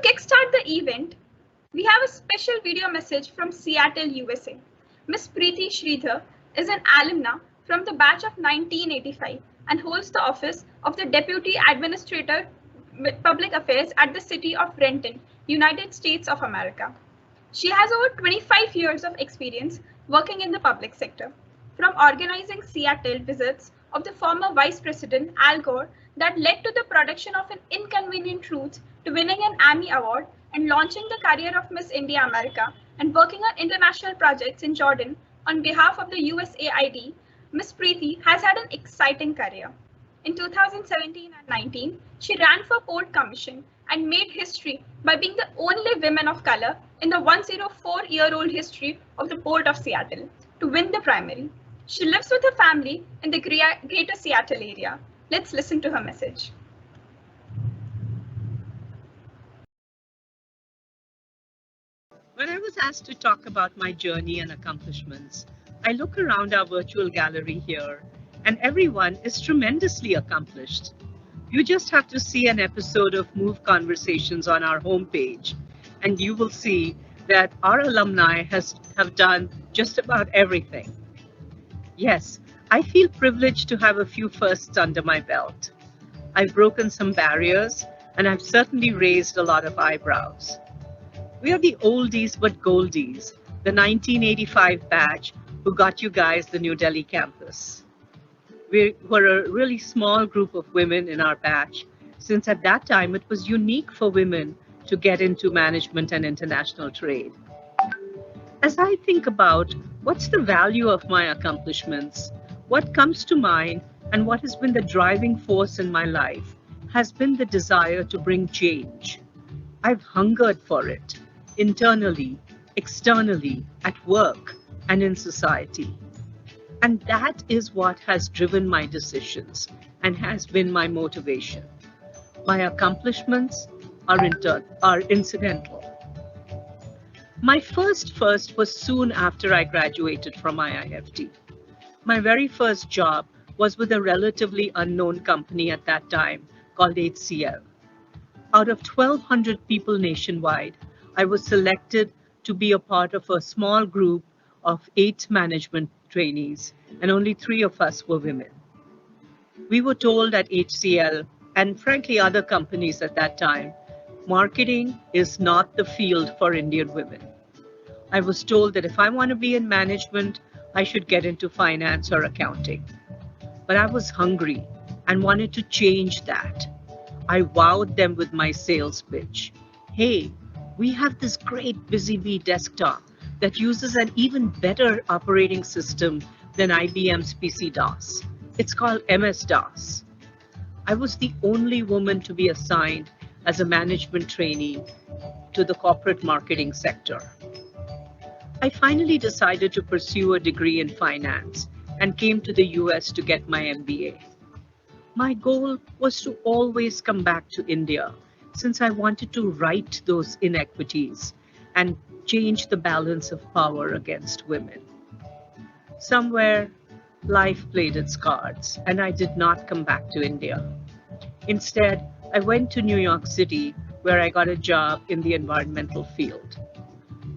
kickstart the event, we have a special video message from Seattle, USA. Miss Preeti Sridhar is an alumna from the batch of 1985 and holds the office of the Deputy Administrator Public Affairs at the City of Renton, United States of America. She has over 25 years of experience working in the public sector, from organizing Seattle visits of the former Vice President Al Gore that led to the production of An Inconvenient Truth to winning an Emmy Award and launching the career of Miss India America and working on international projects in Jordan on behalf of the USAID. Miss Preeti has had an exciting career. In 2017 and 19, she ran for Port Commission and made history by being the only woman of color in the 104-year-old history of the Port of Seattle to win the primary. She lives with her family in the greater Seattle area. Let's listen to her message. When I was asked to talk about my journey and accomplishments, I look around our virtual gallery here, and everyone is tremendously accomplished. You just have to see an episode of Move Conversations on our homepage, and you will see that our alumni have done just about everything. Yes, I feel privileged to have a few firsts under my belt. I've broken some barriers, and I've certainly raised a lot of eyebrows. We are the oldies but goldies, the 1985 batch who got you guys the New Delhi campus. We were a really small group of women in our batch, since at that time it was unique for women to get into management and international trade. As I think about what's the value of my accomplishments, what comes to mind and what has been the driving force in my life has been the desire to bring change. I've hungered for it, internally, externally, at work, and in society. And that is what has driven my decisions and has been my motivation. My accomplishments are incidental. My first was soon after I graduated from IIFT. My very first job was with a relatively unknown company at that time called HCL. Out of 1,200 people nationwide, I was selected to be a part of a small group of 8 management trainees, and only 3 of us were women. We were told at HCL, and frankly other companies at that time, marketing is not the field for Indian women. I was told that if I want to be in management, I should get into finance or accounting. But I was hungry and wanted to change that. I wowed them with my sales pitch. Hey, we have this great Busy Bee desktop that uses an even better operating system than IBM's PC-DOS. It's called MS-DOS. I was the only woman to be assigned as a management trainee to the corporate marketing sector. I finally decided to pursue a degree in finance and came to the US to get my MBA. My goal was to always come back to India, since I wanted to right those inequities and change the balance of power against women. Somewhere, life played its cards, and I did not come back to India. Instead, I went to New York City, where I got a job in the environmental field.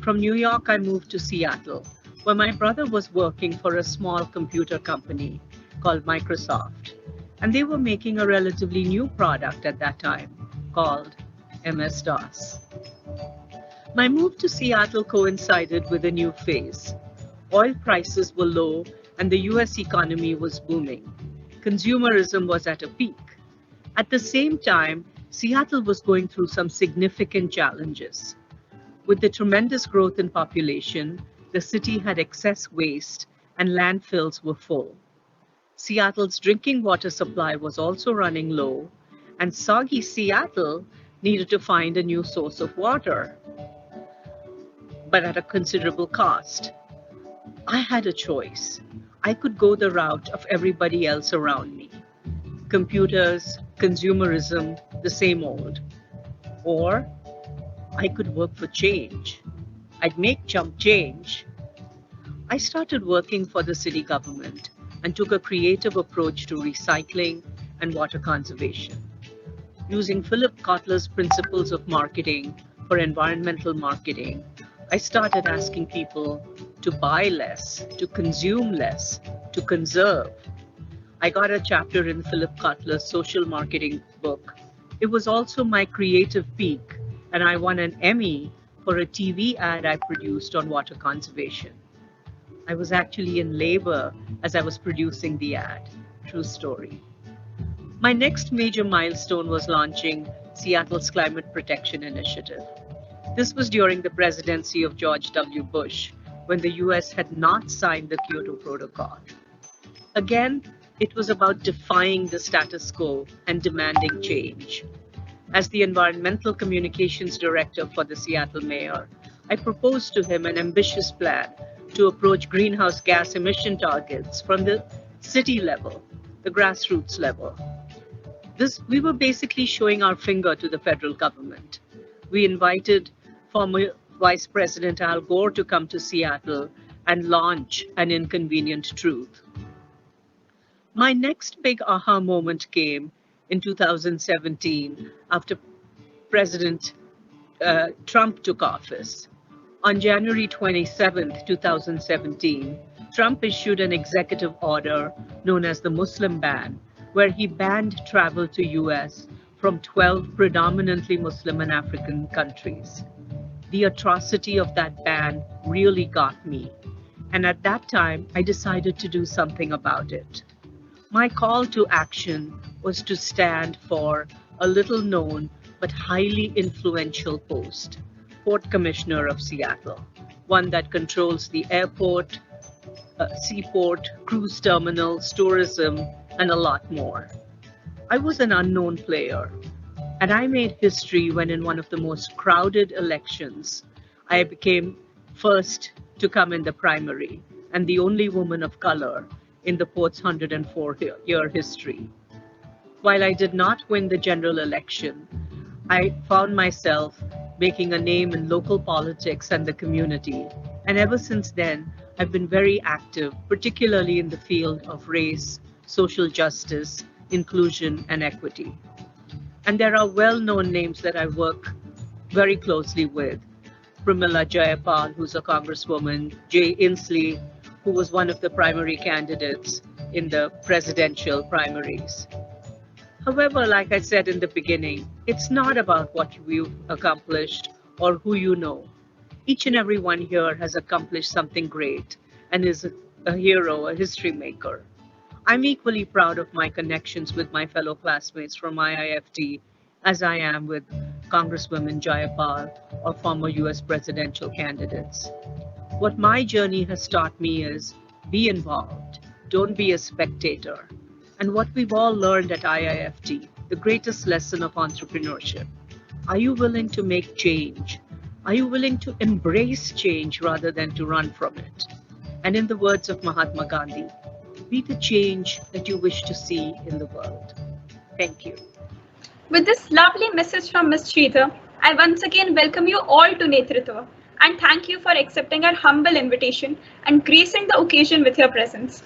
From New York, I moved to Seattle, where my brother was working for a small computer company called Microsoft, and they were making a relatively new product at that time called MS-DOS. My move to Seattle coincided with a new phase. Oil prices were low and the US economy was booming. Consumerism was at a peak. At the same time, Seattle was going through some significant challenges. With the tremendous growth in population, the city had excess waste and landfills were full. Seattle's drinking water supply was also running low, and soggy Seattle needed to find a new source of water, but at a considerable cost. I had a choice. I could go the route of everybody else around me. Computers, consumerism, the same old. Or I could work for change. I'd make chump change. I started working for the city government and took a creative approach to recycling and water conservation. using Philip Kotler's principles of marketing for environmental marketing, I started asking people to buy less, to consume less, to conserve. I got a chapter in Philip Kotler's social marketing book. It was also my creative peak, and I won an Emmy for a TV ad I produced on water conservation. I was actually in labor as I was producing the ad. True story. My next major milestone was launching Seattle's Climate Protection Initiative. This was during the presidency of George W. Bush, when the US had not signed the Kyoto Protocol. Again, it was about defying the status quo and demanding change. As the environmental communications director for the Seattle mayor, I proposed to him an ambitious plan to approach greenhouse gas emission targets from the city level, the grassroots level. We were basically showing our finger to the federal government. We invited former Vice President Al Gore to come to Seattle and launch An Inconvenient Truth. My next big aha moment came in 2017 after President Trump took office. On January 27, 2017, Trump issued an executive order known as the Muslim ban, where he banned travel to US from 12 predominantly Muslim and African countries. The atrocity of that ban really got me, and at that time, I decided to do something about it. My call to action was to stand for a little-known but highly influential post, Port Commissioner of Seattle, one that controls the airport, seaport, cruise terminals, tourism, and a lot more. I was an unknown player, and I made history when in one of the most crowded elections, I became first to come in the primary and the only woman of color in the port's 104-year history. While I did not win the general election, I found myself making a name in local politics and the community. And ever since then, I've been very active, particularly in the field of race, social justice, inclusion, and equity. And there are well-known names that I work very closely with. Pramila Jayapal, who's a congresswoman, Jay Inslee, who was one of the primary candidates in the presidential primaries. However, like I said in the beginning, it's not about what you've accomplished or who you know. Each and every one here has accomplished something great and is a hero, a history maker. I'm equally proud of my connections with my fellow classmates from IIFT as I am with Congresswoman Jayapal or former US presidential candidates. What my journey has taught me is be involved, don't be a spectator. And what we've all learned at IIFT, the greatest lesson of entrepreneurship. Are you willing to make change? Are you willing to embrace change rather than to run from it? And in the words of Mahatma Gandhi, be the change that you wish to see in the world. Thank you. With this lovely message from Ms. Sridhar, I once again welcome you all to Netritva and thank you for accepting our humble invitation and gracing the occasion with your presence.